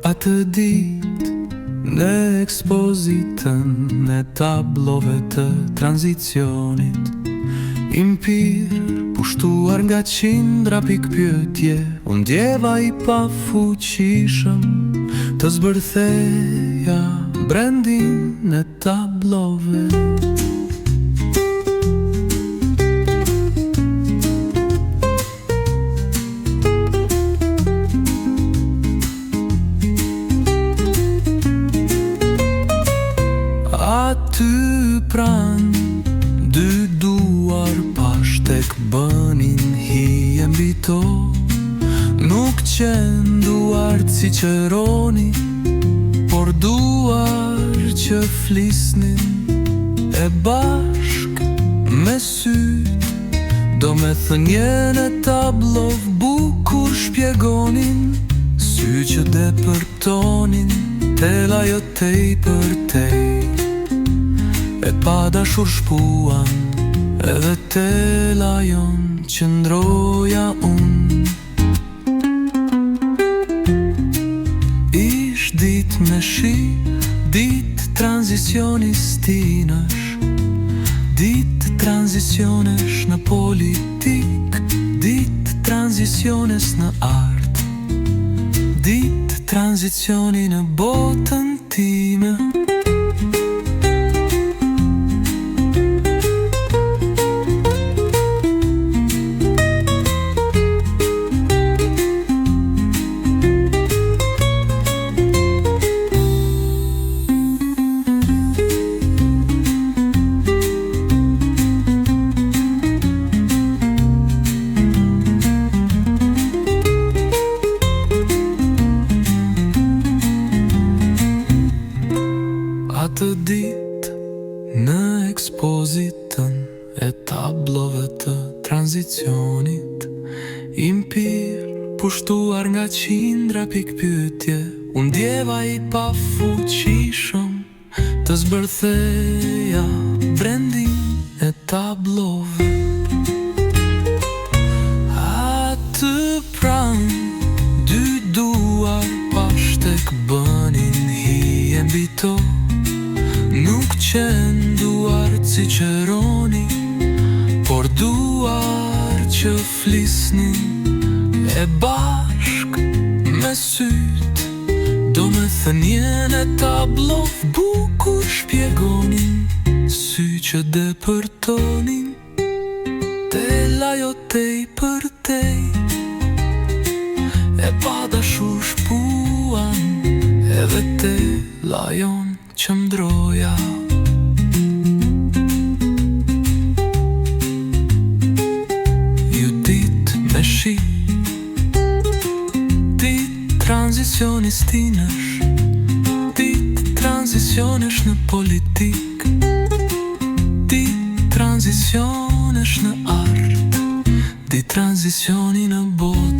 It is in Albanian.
Atë ditë në ekspozitën e tablove të tranzicionit, impir, pushtuar nga qindra pikpyetje, unë djeva I pafuqishëm të zbërtheja brendin e tablove. Aty pran, dy duar pashtek bënin hije mbi to. Nuk qenë duar Ciceroni, por duar që flisnin e bashk me syt. Do me thënjen e tablov bukur shpjegonin, sy që depërtonin, tela jo tej për tej. E pa dashur shpuan, edhe tela jon që ndroja unë. Ish dit me shi, dit tranzicionis tinësh, dit tranzicionesh në politik, dit tranziciones në art, dit tranzicioni në botën time. Atë ditë në ekspozitën e tablove të tranzicionit, impir, pushtuar nga qindra pikpyetje, unë djeva I pafuqishëm të zbërtheja brendin e tablove. Atë pran, dy duar pashtek bënin hije mbi to. Nuk qenë duar Ciceroni, por duar që flisnin e bashk me syt. Do me thënjen e tablov bukur shpjegonin, sy që depërtonin, tela jo tej për tej. E pa dashur shpuan, edhe tela jon që mdroja. Ju dit me shi, dit tranzicionis tinësh, dit tranzicionesh në politik, dit tranzicionesh në art, dit tranzicioni në botë.